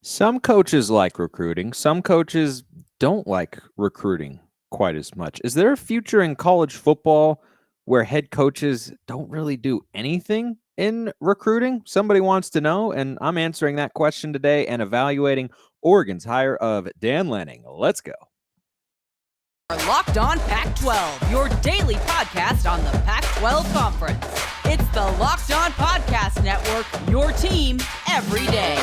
Some coaches like recruiting. Some coaches don't like recruiting quite as much. Is there a future in college football where head coaches don't really do anything in recruiting? Somebody wants to know, and I'm answering that question today and evaluating Oregon's hire of Dan Lanning. Let's go. Locked On Pac-12, your daily podcast on the Pac-12 Conference. It's the Locked On Podcast Network, your team every day.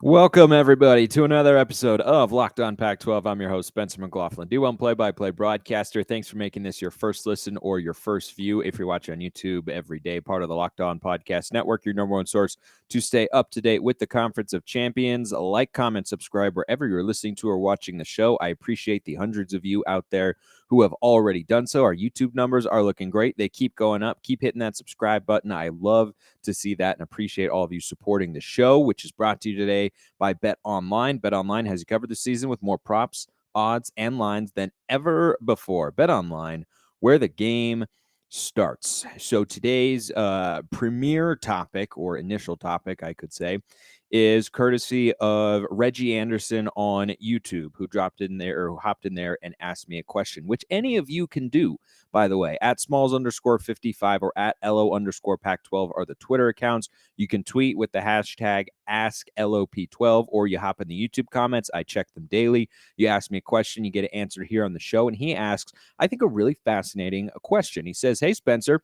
Welcome, everybody, to another episode of Locked On Pac-12. I'm your host, Spencer McLaughlin, D1 play-by-play broadcaster. Thanks for making this your first listen or your first view. If you're watching on YouTube every day, part of the Locked On Podcast Network, your number one source to stay up to date with the Conference of Champions. Like, comment, subscribe wherever you're listening to or watching the show. I appreciate the hundreds of you out there who have already done so. Our YouTube numbers are looking great. They keep going up. Keep hitting that subscribe button. I love to see that and appreciate all of you supporting the show, which is brought to you today by Bet Online. Bet Online has you covered this season with more props, odds, and lines than ever before. Bet Online, where the game starts. So today's premier topic, or initial topic, I could say, is courtesy of Reggie Anderson on YouTube, who dropped in there or who hopped in there and asked me a question, which any of you can do, by the way. At Smalls_55 or at LO_Pac12 are the Twitter accounts. You can tweet with the hashtag AskLOP12, or you hop in the YouTube comments. I check them daily. You ask me a question, you get an answer here on the show. And he asks, I think, a really fascinating question. He says, hey, Spencer.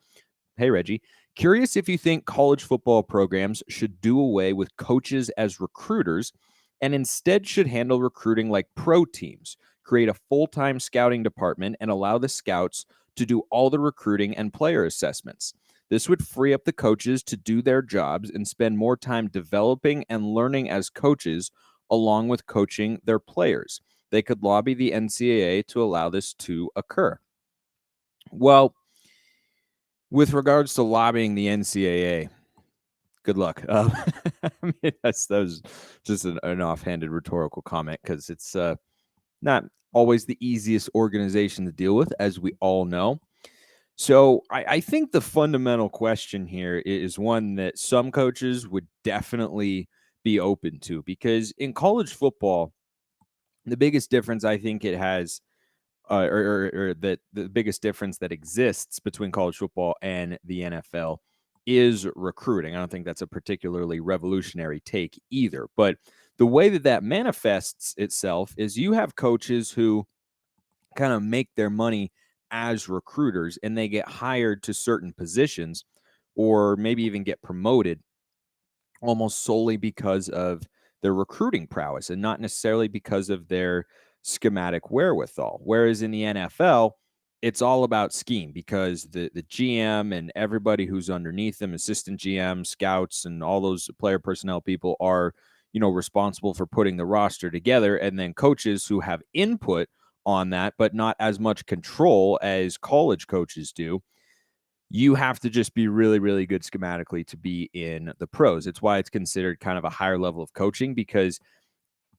Hey, Reggie. Curious if you think college football programs should do away with coaches as recruiters and instead should handle recruiting like pro teams, create a full-time scouting department, and allow the scouts to do all the recruiting and player assessments. This would free up the coaches to do their jobs and spend more time developing and learning as coaches along with coaching their players. They could lobby the NCAA to allow this to occur. Well, with regards to lobbying the NCAA, good luck. I mean, that was just an offhanded rhetorical comment because it's not always the easiest organization to deal with, as we all know. So I think the fundamental question here is one that some coaches would definitely be open to, because in college football, the biggest difference I think it has or that the biggest difference that exists between college football and the NFL is recruiting. I don't think that's a particularly revolutionary take either, but the way that manifests itself is you have coaches who kind of make their money as recruiters and they get hired to certain positions or maybe even get promoted almost solely because of their recruiting prowess and not necessarily because of their schematic wherewithal. Whereas in the NFL, it's all about scheme because the GM and everybody who's underneath them, assistant GM, scouts, and all those player personnel people are, responsible for putting the roster together. And then coaches who have input on that, but not as much control as college coaches do. You have to just be really, really good schematically to be in the pros. It's why it's considered kind of a higher level of coaching, because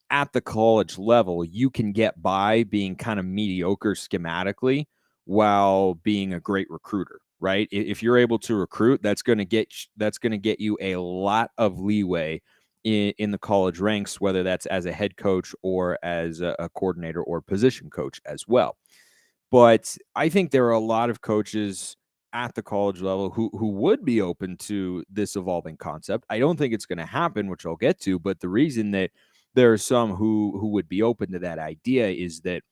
at the college level, you can get by being kind of mediocre schematically while being a great recruiter, right? If you're able to recruit, that's going to get you a lot of leeway in the college ranks, whether that's as a head coach or as a coordinator or position coach as well. But I think there are a lot of coaches at the college level who would be open to this evolving concept. I don't think it's going to happen, which I'll get to, but the reason that there are some who would be open to that idea is that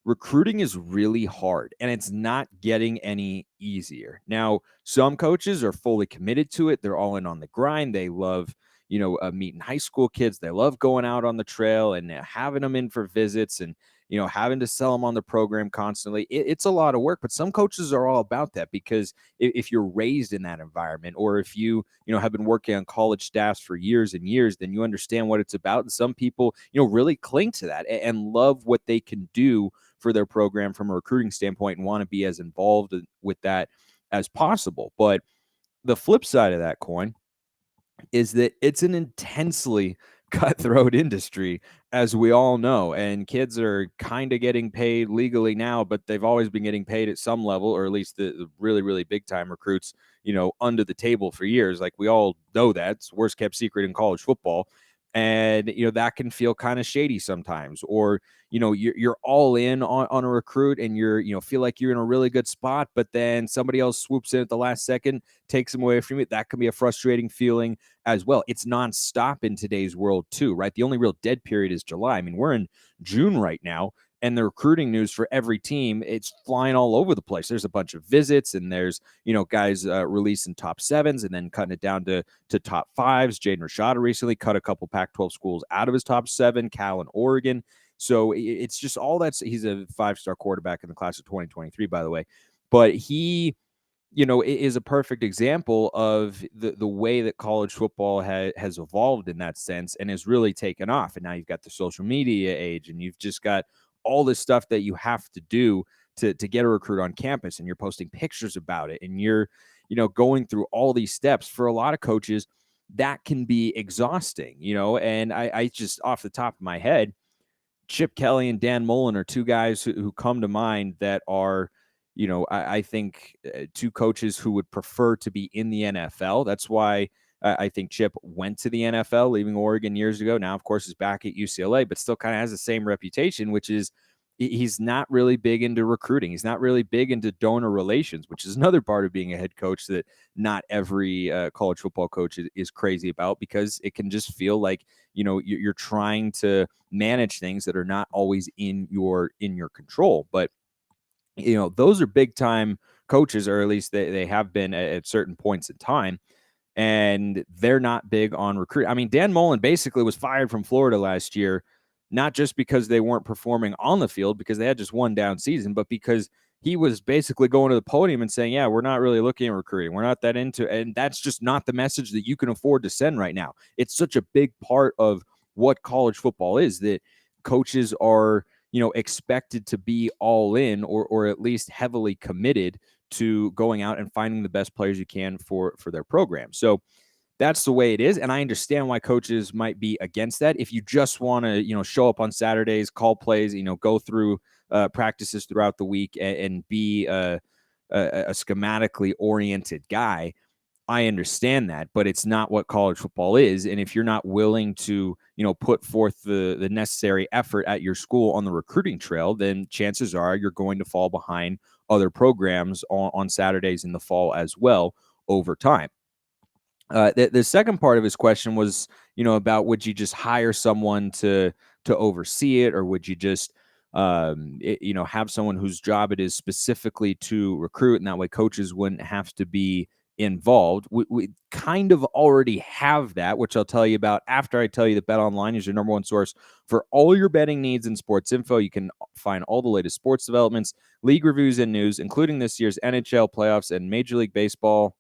recruiting is really hard and it's not getting any easier. Now, some coaches are fully committed to it. They're all in on the grind. They love, meeting high school kids. They love going out on the trail and having them in for visits and, having to sell them on the program constantly. It's a lot of work, but some coaches are all about that because if you're raised in that environment, or if you have been working on college staffs for years and years, then you understand what it's about. And some people, really cling to that and love what they can do for their program from a recruiting standpoint and want to be as involved with that as possible. But the flip side of that coin is that it's an intensely cutthroat industry, as we all know. And kids are kind of getting paid legally now, but they've always been getting paid at some level, or at least the really, really big time recruits, under the table for years. Like we all know that's worst kept secret in college football. And, that can feel kind of shady sometimes. Or, you're all in on a recruit and feel like you're in a really good spot, but then somebody else swoops in at the last second, takes them away from you. That can be a frustrating feeling as well. It's nonstop in today's world too, right? The only real dead period is July. I mean, we're in June right now, and the recruiting news for every team, it's flying all over the place. There's a bunch of visits, and there's, guys releasing top sevens and then cutting it down to top fives. Jaden Rashada recently cut a couple Pac-12 schools out of his top seven, Cal and Oregon. So it's just all that's, he's a 5-star quarterback in the class of 2023, by the way. But he, is a perfect example of the way that college football has evolved in that sense and has really taken off. And now you've got the social media age, and you've just got all this stuff that you have to do to get a recruit on campus, and you're posting pictures about it, and you're, going through all these steps. For a lot of coaches, that can be exhausting, and I just, off the top of my head, Chip Kelly and Dan Mullen are two guys who come to mind that are, I think two coaches who would prefer to be in the NFL. That's why I think Chip went to the NFL, leaving Oregon years ago. Now, of course, is back at UCLA, but still kind of has the same reputation, which is he's not really big into recruiting. He's not really big into donor relations, which is another part of being a head coach that not every college football coach is crazy about, because it can just feel like, you're trying to manage things that are not always in your control. But those are big time coaches, or at least they have been at certain points in time, and they're not big on recruiting. I mean, Dan Mullen basically was fired from Florida last year, not just because they weren't performing on the field, because they had just one down season, but because he was basically going to the podium and saying, yeah, we're not really looking at recruiting. We're not that into it. And that's just not the message that you can afford to send right now. It's such a big part of what college football is, that coaches are, expected to be all in, or at least heavily committed to going out and finding the best players you can for their program. So that's the way it is. And I understand why coaches might be against that. If you just want to, show up on Saturdays, call plays, go through practices throughout the week and be a schematically oriented guy, I understand that, but it's not what college football is. And if you're not willing to, put forth the necessary effort at your school on the recruiting trail, then chances are you're going to fall behind other programs on Saturdays in the fall as well over time. The second part of his question was, about would you just hire someone to oversee it, or would you just, have someone whose job it is specifically to recruit, and that way coaches wouldn't have to be involved. We kind of already have that, which I'll tell you about after I tell you that BetOnline is your number one source for all your betting needs and sports info. You can find all the latest sports developments, league reviews, and news, including this year's NHL playoffs and Major League Baseball.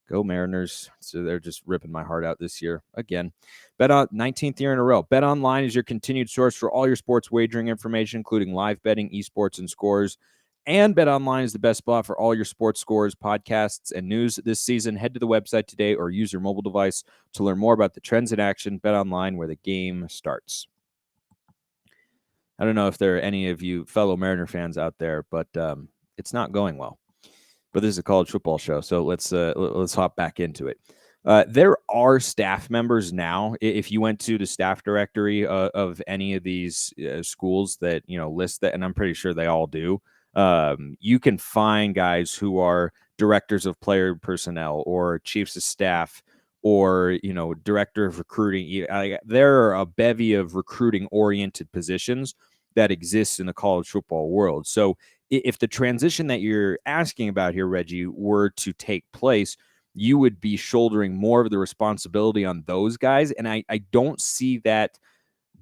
Go Mariners. So they're just ripping my heart out this year again. Bet on 19th year in a row. BetOnline is your continued source for all your sports wagering information, including live betting, esports, and scores. And BetOnline is the best spot for all your sports scores, podcasts, and news this season. Head to the website today or use your mobile device to learn more about the trends in action. BetOnline, where the game starts. I don't know if there are any of you fellow Mariner fans out there, but it's not going well. But this is a college football show, so let's hop back into it. There are staff members now. If you went to the staff directory of any of these schools that list that, and I'm pretty sure they all do, you can find guys who are directors of player personnel or chiefs of staff or director of recruiting. There are a bevy of recruiting-oriented positions that exists in the college football world. So if the transition that you're asking about here, Reggie, were to take place, you would be shouldering more of the responsibility on those guys. And I don't see that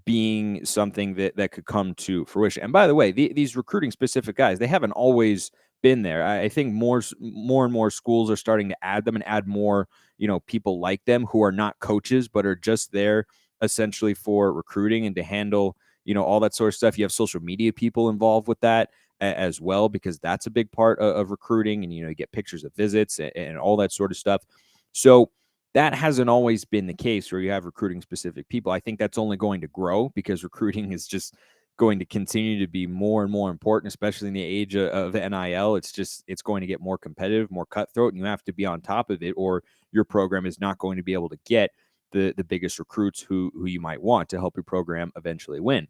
being something that could come to fruition. And by the way, these recruiting specific guys, they haven't always been there. I think more and more schools are starting to add them and add more, people like them who are not coaches, but are just there essentially for recruiting and to handle, all that sort of stuff. You have social media people involved with that as well, because that's a big part of recruiting, and you get pictures of visits and all that sort of stuff. So that hasn't always been the case where you have recruiting specific people. I think that's only going to grow because recruiting is just going to continue to be more and more important, especially in the age of NIL. It's going to get more competitive, more cutthroat, and you have to be on top of it, or your program is not going to be able to get the biggest recruits who you might want to help your program eventually win.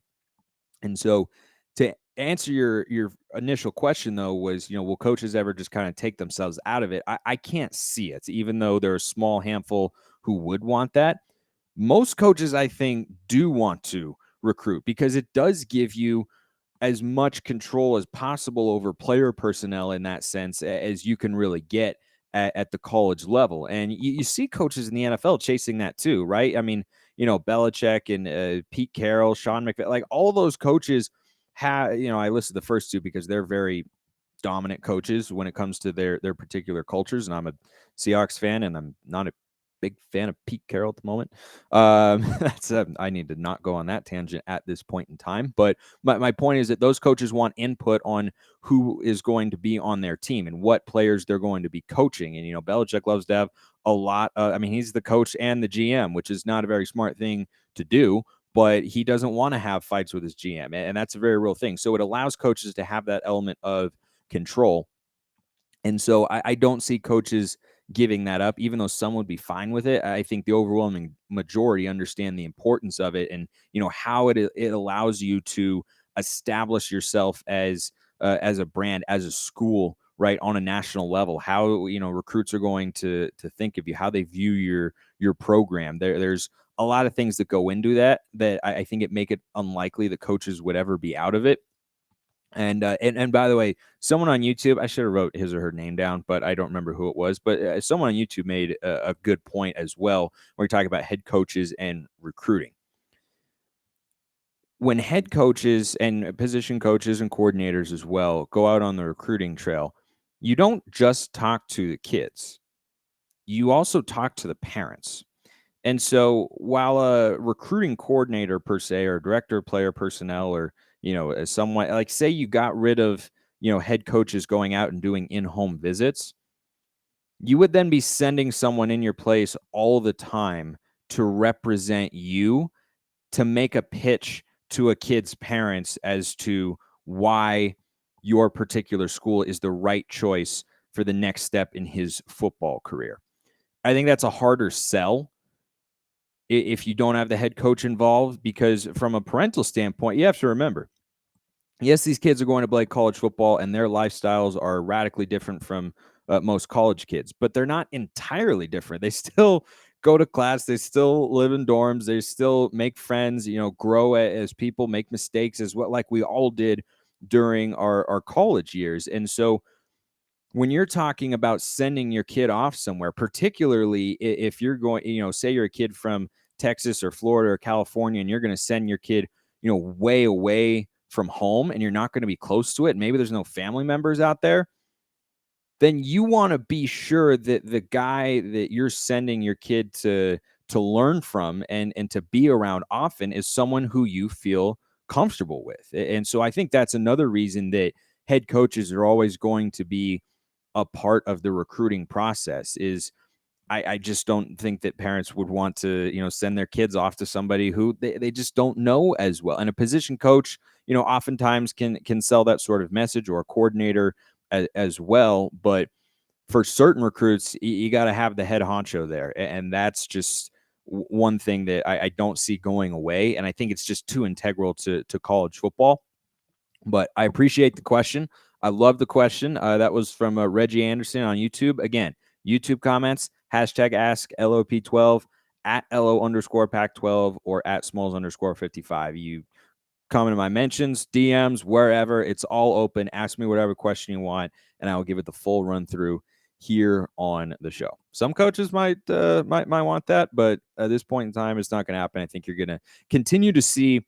And so to answer your initial question, though, was, will coaches ever just kind of take themselves out of it? I can't see it, even though there are a small handful who would want that. Most coaches, I think, do want to recruit because it does give you as much control as possible over player personnel in that sense as you can really get at the college level. And you see coaches in the NFL chasing that too, right? I mean, Belichick and Pete Carroll, Sean McVay, like all those coaches have, I listed the first two because they're very dominant coaches when it comes to their particular cultures. And I'm a Seahawks fan, and I'm not a big fan of Pete Carroll at the moment. That's I need to not go on that tangent at this point in time. But my point is that those coaches want input on who is going to be on their team and what players they're going to be coaching. And, Belichick loves to have a lot. He's the coach and the GM, which is not a very smart thing to do, but he doesn't want to have fights with his GM. And that's a very real thing. So it allows coaches to have that element of control. And so I don't see coaches giving that up, even though some would be fine with it. I think the overwhelming majority understand the importance of it, and how it allows you to establish yourself as a brand, as a school, right, on a national level. How recruits are going to think of you, how they view your program. There's a lot of things that go into that I think it make it unlikely that coaches would ever be out of it. And by the way, someone on YouTube, I should have wrote his or her name down, but I don't remember who it was. But someone on YouTube made a good point as well when we talk about head coaches and recruiting. When head coaches and position coaches and coordinators as well go out on the recruiting trail, you don't just talk to the kids. You also talk to the parents. And so while a recruiting coordinator per se, or director of player personnel, or as someone like, say you got rid of head coaches going out and doing in-home visits, you would then be sending someone in your place all the time to represent you, to make a pitch to a kid's parents as to why your particular school is the right choice for the next step in his football career. I think that's a harder sell if you don't have the head coach involved, because from a parental standpoint, you have to remember, yes, these kids are going to play college football and their lifestyles are radically different from most college kids, but they're not entirely different. They still go to class. They still live in dorms. They still make friends, grow as people, make mistakes as well, like we all did during our college years. And so when you're talking about sending your kid off somewhere, particularly if you're going, say you're a kid from Texas or Florida or California, and you're going to send your kid, way away from home, and you're not going to be close to it, maybe there's no family members out there, then you want to be sure that the guy that you're sending your kid to learn from and to be around often is someone who you feel comfortable with. And so I think that's another reason that head coaches are always going to be a part of the recruiting process. Is I just don't think that parents would want to, send their kids off to somebody who they just don't know as well. And a position coach, oftentimes can sell that sort of message, or a coordinator as well. But for certain recruits, you got to have the head honcho there. And that's just one thing that I don't see going away. And I think it's just too integral to college football. But I appreciate the question. I love the question. That was from Reggie Anderson on YouTube. Again, YouTube comments, hashtag ask LOP12, at LO_Pac-12, or at Smalls_55. You comment in my mentions, DMs, wherever. It's all open. Ask me whatever question you want, and I will give it the full run through here on the show. Some coaches might want that, but at this point in time, it's not going to happen. I think you're going to continue to see,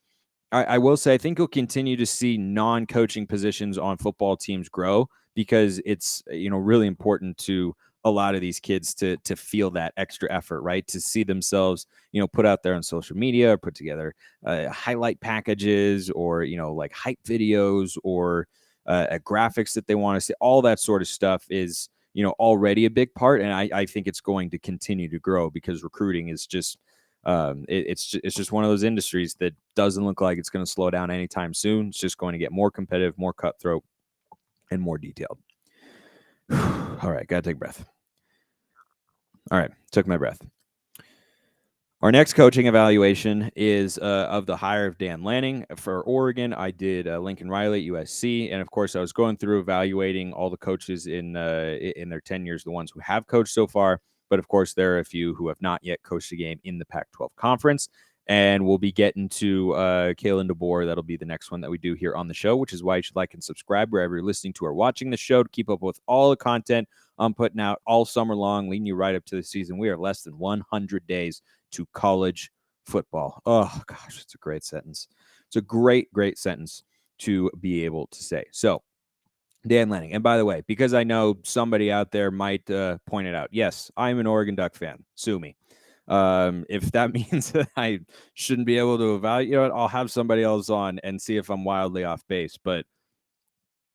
I will say, I think you'll continue to see non-coaching positions on football teams grow, because it's, really important to a lot of these kids to feel that extra effort, right? To see themselves, put out there on social media, or put together highlight packages, or, like hype videos, or graphics that they want to see. All that sort of stuff is, already a big part. And I think it's going to continue to grow because recruiting is just, it's just one of those industries that doesn't look like it's going to slow down anytime soon. It's just going to get more competitive, more cutthroat, and more detailed. All right, got to take a breath. All right, took my breath. Our next coaching evaluation is of the hire of Dan Lanning for Oregon. I did Lincoln Riley at USC, and of course, I was going through evaluating all the coaches in their 10 years, the ones who have coached so far. But of course, there are a few who have not yet coached a game in the Pac-12 conference. And we'll be getting to Kalen DeBoer. That'll be the next one that we do here on the show, which is why you should like and subscribe wherever you're listening to or watching the show to keep up with all the content I'm putting out all summer long, leading you right up to the season. We are less than 100 days to college football. Oh, gosh, it's a great sentence. It's a great, great sentence to be able to say. So, Dan Lanning. And by the way, because I know somebody out there might point it out, yes, I'm an Oregon Duck fan. Sue me. If that means that I shouldn't be able to evaluate, I'll have somebody else on and see if I'm wildly off base. But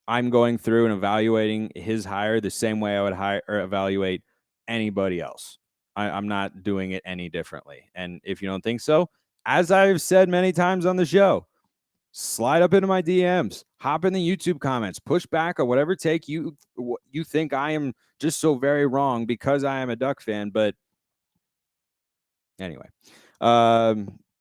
I'm going through and evaluating his hire the same way I would hire or evaluate anybody else. I'm not doing it any differently. And if you don't think so, as I've said many times on the show, slide up into my DMs, hop in the YouTube comments, push back on whatever take you think I am just so very wrong because I am a Duck fan. But anyway,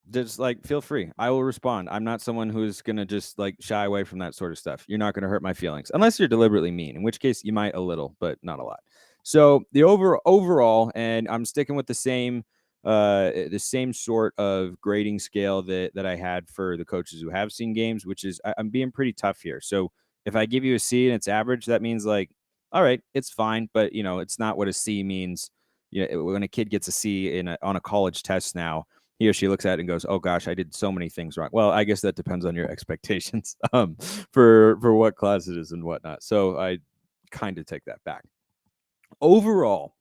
just like feel free. I will respond. I'm not someone who's gonna just like shy away from that sort of stuff. You're not gonna hurt my feelings unless you're deliberately mean, in which case you might a little, but not a lot. So the overall, and I'm sticking with the same sort of grading scale that I had for the coaches who have seen games, which is I'm being pretty tough here. So if I give you a C and it's average, that means like, all right, it's fine, but it's not what a C means. When a kid gets a C on a college test now, he or she looks at it and goes, "Oh gosh, I did so many things wrong." Well, I guess that depends on your expectations for what class it is and whatnot. So I kind of take that back. Overall,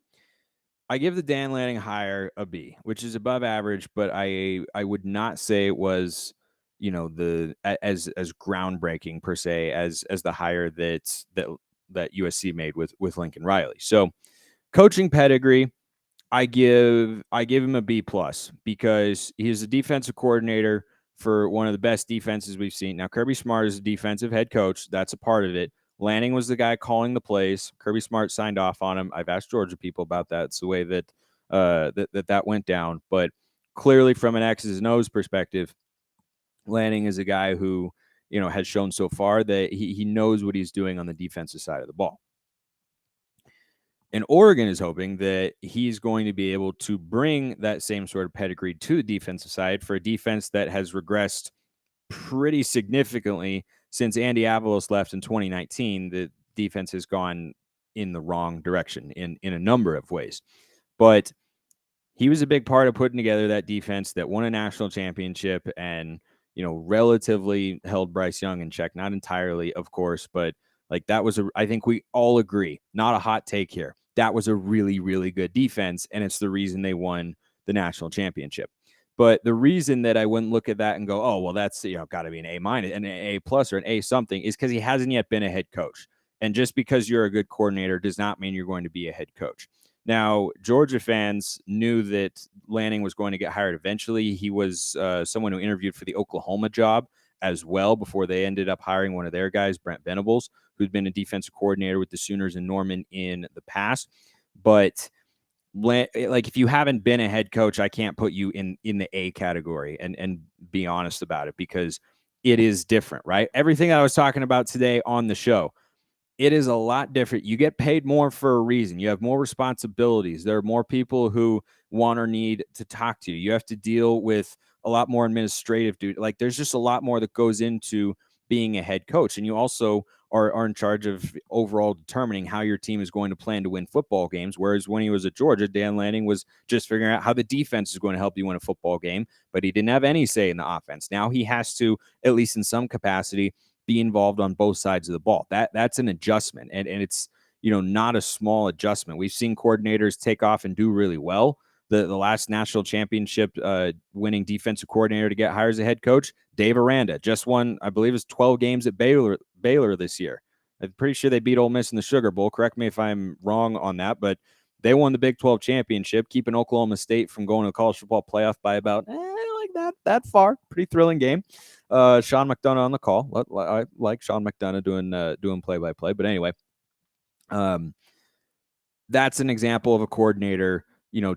I give the Dan Lanning hire a B, which is above average, but I would not say it was, as groundbreaking per se as the hire that USC made with Lincoln Riley. So coaching pedigree, I give him a B plus because he's a defensive coordinator for one of the best defenses we've seen. Now, Kirby Smart is a defensive head coach. That's a part of it. Lanning was the guy calling the plays. Kirby Smart signed off on him. I've asked Georgia people about that. It's the way that that went down. But clearly, from an X's and O's perspective, Lanning is a guy who has shown so far that he knows what he's doing on the defensive side of the ball. And Oregon is hoping that he's going to be able to bring that same sort of pedigree to the defensive side for a defense that has regressed pretty significantly since Andy Avalos left in 2019. The defense has gone in the wrong direction in a number of ways. But he was a big part of putting together that defense that won a national championship and, relatively held Bryce Young in check. Not entirely, of course, but like that was I think we all agree, not a hot take here. That was a really, really good defense, and it's the reason they won the national championship. But the reason that I wouldn't look at that and go, oh, well, that's got to be an A minus, an A plus, or an A something, is because he hasn't yet been a head coach. And just because you're a good coordinator does not mean you're going to be a head coach. Now, Georgia fans knew that Lanning was going to get hired eventually. He was someone who interviewed for the Oklahoma job as well before they ended up hiring one of their guys, Brent Venables, who's been a defensive coordinator with the Sooners and Norman in the past. But like if you haven't been a head coach, I can't put you in the A category and be honest about it because it is different, right? Everything I was talking about today on the show, it is a lot different. You get paid more for a reason. You have more responsibilities. There are more people who want or need to talk to you. You have to deal with a lot more administrative duty. Like there's just a lot more that goes into being a head coach. And you also are in charge of overall determining how your team is going to plan to win football games. Whereas when he was at Georgia, Dan Lanning was just figuring out how the defense is going to help you win a football game, but he didn't have any say in the offense. Now he has to, at least in some capacity, be involved on both sides of the ball. That's an adjustment. And it's, not a small adjustment. We've seen coordinators take off and do really well. The last national championship winning defensive coordinator to get hired as a head coach, Dave Aranda, just won, I believe it's 12 games at Baylor this year. I'm pretty sure they beat Ole Miss in the Sugar Bowl. Correct me if I'm wrong on that, but they won the Big 12 championship, keeping Oklahoma State from going to the college football playoff by about like that far. Pretty thrilling game. Sean McDonough on the call. I like Sean McDonough doing play-by-play. But anyway, that's an example of a coordinator,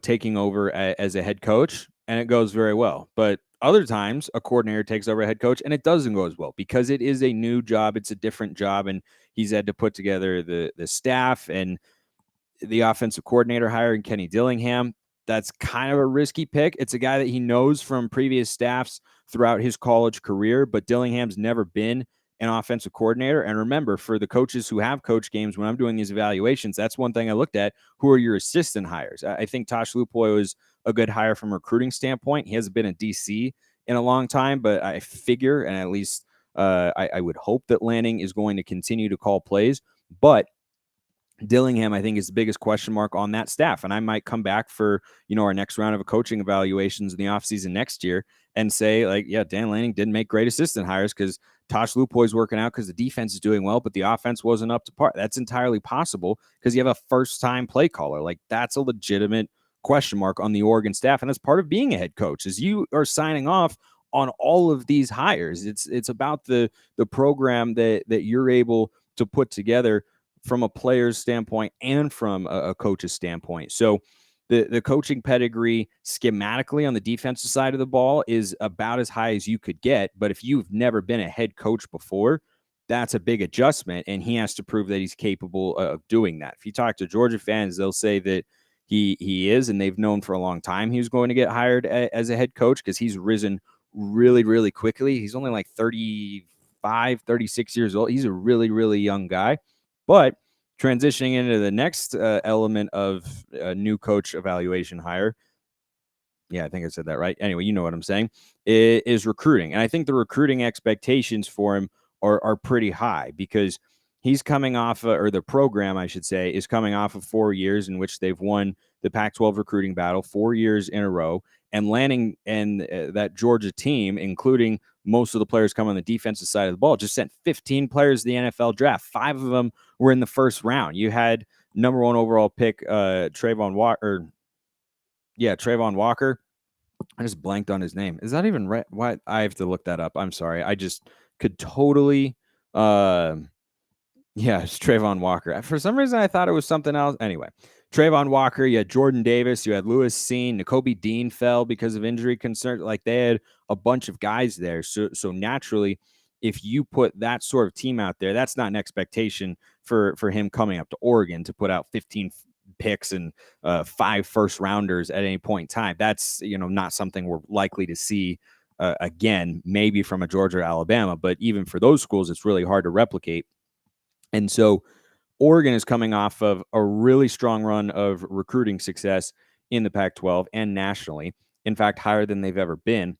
taking over as a head coach, and it goes very well. But other times, a coordinator takes over a head coach, and it doesn't go as well because it is a new job. It's a different job, and he's had to put together the staff and the offensive coordinator hiring Kenny Dillingham. That's kind of a risky pick. It's a guy that he knows from previous staffs throughout his college career, but Dillingham's never been an offensive coordinator. And remember, for the coaches who have coach games, when I'm doing these evaluations, that's one thing I looked at. Who are your assistant hires? I think Tosh Lupoy was a good hire from a recruiting standpoint. He hasn't been a DC in a long time, but I figure, and at least I would hope that Lanning is going to continue to call plays. But Dillingham, I think, is the biggest question mark on that staff. And I might come back for, our next round of coaching evaluations in the offseason next year and say, like, yeah, Dan Lanning didn't make great assistant hires because Tosh Lupoy's working out because the defense is doing well, but the offense wasn't up to par. That's entirely possible because you have a first-time play caller. Like, that's a legitimate question mark on the Oregon staff. And that's part of being a head coach is you are signing off on all of these hires. It's about the program that you're able to put together from a player's standpoint and from a coach's standpoint. So the coaching pedigree schematically on the defensive side of the ball is about as high as you could get. But if you've never been a head coach before, that's a big adjustment. And he has to prove that he's capable of doing that. If you talk to Georgia fans, they'll say that he is, and they've known for a long time he was going to get hired as a head coach because he's risen really, really quickly. He's only like 35, 36 years old. He's a really, really young guy. But transitioning into the next element of a new coach evaluation hire, yeah, I think I said that right. Anyway, you know what I'm saying, is recruiting. And I think the recruiting expectations for him are pretty high because he's coming off, or the program, I should say, is coming off of 4 years in which they've won the Pac-12 recruiting battle 4 years in a row. And Lanning and that Georgia team, including most of the players coming on the defensive side of the ball, just sent 15 players to the NFL draft. 5 of them were in the first round. You had number 1 overall pick, Trayvon Walker. I just blanked on his name. Is that even right? What? I have to look that up. I'm sorry. I just could totally. It's Trayvon Walker. For some reason, I thought it was something else. Anyway, Trayvon Walker, you had Jordan Davis, you had Lewis Seen, Nakobe Dean fell because of injury concerns. Like, they had a bunch of guys there. So naturally, if you put that sort of team out there, that's not an expectation for him coming up to Oregon to put out 15 picks and 5 first rounders at any point in time. That's, not something we're likely to see again, maybe from a Georgia or Alabama, but even for those schools, it's really hard to replicate. And so Oregon is coming off of a really strong run of recruiting success in the Pac-12 and nationally. In fact, higher than they've ever been.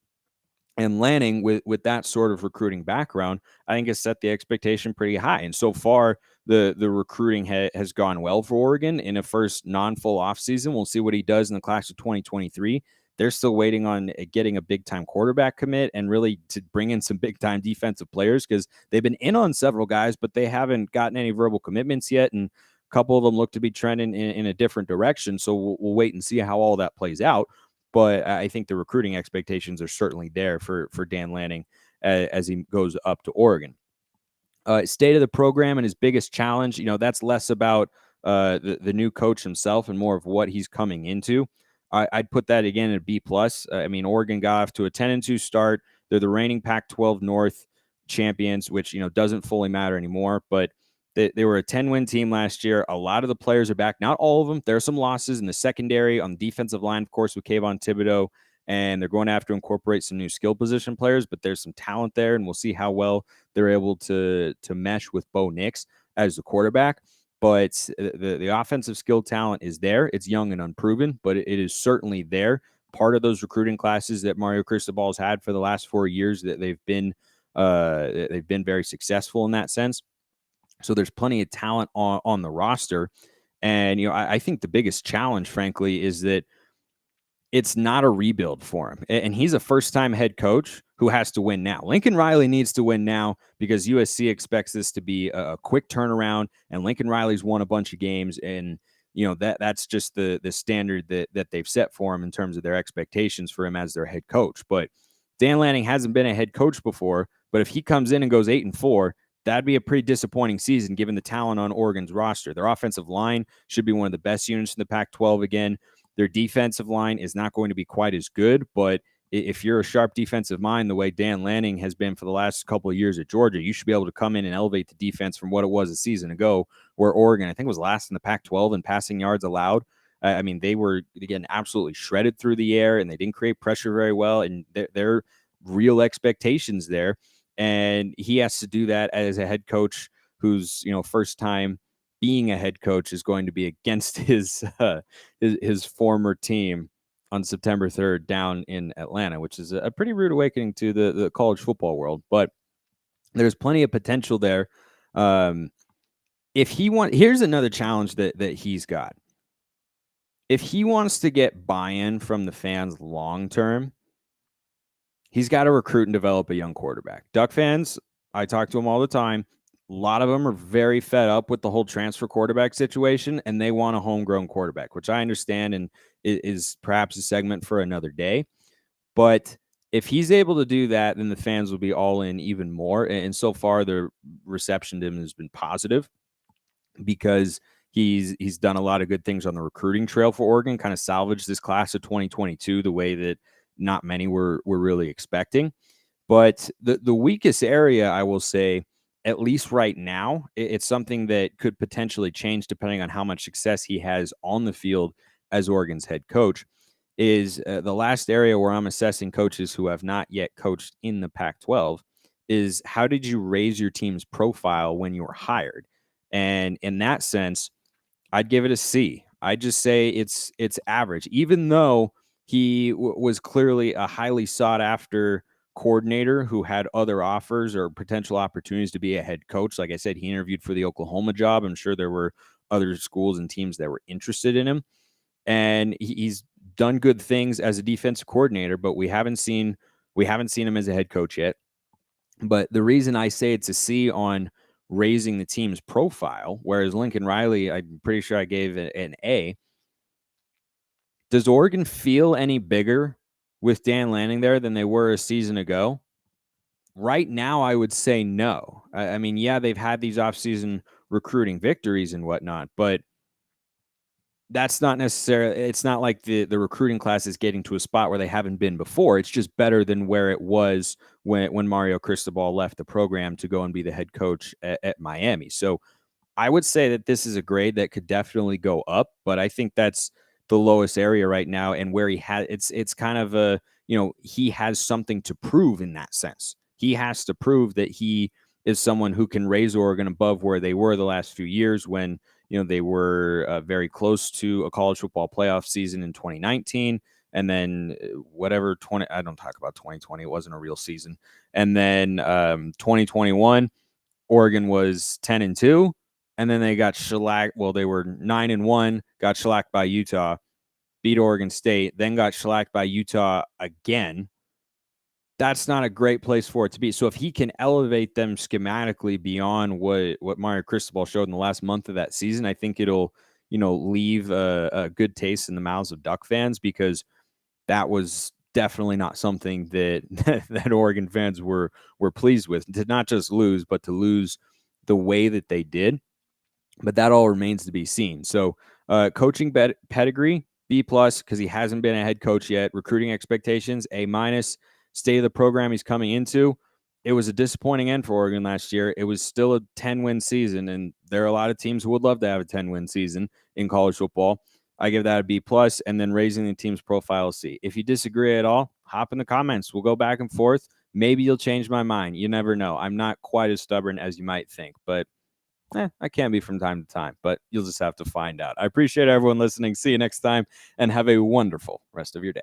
And Lanning, with that sort of recruiting background, I think has set the expectation pretty high. And so far, the recruiting has gone well for Oregon in a first non-full offseason. We'll see what he does in the class of 2023. They're still waiting on getting a big-time quarterback commit and really to bring in some big-time defensive players because they've been in on several guys, but they haven't gotten any verbal commitments yet. And a couple of them look to be trending in a different direction. So we'll wait and see how all that plays out. But I think the recruiting expectations are certainly there for Dan Lanning as he goes up to Oregon. State of the program and his biggest challenge, that's less about the new coach himself and more of what he's coming into. I'd put that again at a B+. Oregon got off to a 10-2 start. They're the reigning Pac-12 North champions, which, doesn't fully matter anymore. But they were a 10-win team last year. A lot of the players are back. Not all of them. There are some losses in the secondary, on the defensive line, of course, with Kayvon Thibodeau. And they're going to have to incorporate some new skill position players, but there's some talent there, and we'll see how well they're able to mesh with Bo Nix as the quarterback. But the offensive skill talent is there. It's young and unproven, but it is certainly there. Part of those recruiting classes that Mario Cristobal's had for the last 4 years, that they've been very successful in that sense. So there's plenty of talent on the roster. And, I think the biggest challenge, frankly, is that it's not a rebuild for him. And he's a first-time head coach who has to win now. Lincoln Riley needs to win now because USC expects this to be a quick turnaround, and Lincoln Riley's won a bunch of games, and that's just the standard that they've set for him in terms of their expectations for him as their head coach. But Dan Lanning hasn't been a head coach before, but if he comes in and goes 8-4, that'd be a pretty disappointing season given the talent on Oregon's roster. Their offensive line should be one of the best units in the Pac-12 again. Their defensive line is not going to be quite as good, but if you're a sharp defensive mind, the way Dan Lanning has been for the last couple of years at Georgia, you should be able to come in and elevate the defense from what it was a season ago, where Oregon, I think, was last in the Pac-12 in passing yards allowed. I mean, they were, again, absolutely shredded through the air, and they didn't create pressure very well, and there are real expectations there. And he has to do that as a head coach who's, first time being a head coach is going to be against his former team on September 3rd down in Atlanta, which is a pretty rude awakening to the college football world. But there's plenty of potential there. Here's another challenge that he's got. If he wants to get buy-in from the fans long term, he's got to recruit and develop a young quarterback. Duck fans, I talk to them all the time. A lot of them are very fed up with the whole transfer quarterback situation, and they want a homegrown quarterback, which I understand and is perhaps a segment for another day. But if he's able to do that, then the fans will be all in even more. And so far, the reception to him has been positive because he's done a lot of good things on the recruiting trail for Oregon, kind of salvaged this class of 2022 the way that not many were really expecting. But the weakest area, I will say, at least right now, it's something that could potentially change depending on how much success he has on the field as Oregon's head coach, is the last area where I'm assessing coaches who have not yet coached in the Pac-12 is how did you raise your team's profile when you were hired? And in that sense, I'd give it a C. I'd just say it's average, even though he was clearly a highly sought after coordinator who had other offers or potential opportunities to be a head coach. Like I said, he interviewed for the Oklahoma job. I'm sure there were other schools and teams that were interested in him. And he's done good things as a defensive coordinator, but we haven't seen him as a head coach yet. But the reason I say it's a C on raising the team's profile, whereas Lincoln Riley, I'm pretty sure I gave it an A. Does Oregon feel any bigger with Dan Lanning there than they were a season ago? Right now, I would say no. I mean, yeah, they've had these offseason recruiting victories and whatnot, but that's not necessarily, it's not like the recruiting class is getting to a spot where they haven't been before. It's just better than where it was when Mario Cristobal left the program to go and be the head coach at Miami. So I would say that this is a grade that could definitely go up, but I think that's the lowest area right now, and where he had it's kind of a, he has something to prove in that sense. He has to prove that he is someone who can raise Oregon above where they were the last few years when, they were very close to a college football playoff season in 2019. And then I don't talk about 2020. It wasn't a real season. And then 2021, Oregon was 10-2. And then they got shellacked. Well, they were 9-1, got shellacked by Utah, beat Oregon State, then got shellacked by Utah again. That's not a great place for it to be. So if he can elevate them schematically beyond what Mario Cristobal showed in the last month of that season, I think it'll, leave a good taste in the mouths of Duck fans, because that was definitely not something that Oregon fans were pleased with, to not just lose, but to lose the way that they did. But that all remains to be seen. So coaching pedigree, B+, because he hasn't been a head coach yet. Recruiting expectations, A-. State of the program he's coming into, it was a disappointing end for Oregon last year. It was still a 10-win season, and there are a lot of teams who would love to have a 10-win season in college football. I give that a B+, and then raising the team's profile, C. If you disagree at all, hop in the comments. We'll go back and forth. Maybe you'll change my mind. You never know. I'm not quite as stubborn as you might think, but I can be from time to time, but you'll just have to find out. I appreciate everyone listening. See you next time, and have a wonderful rest of your day.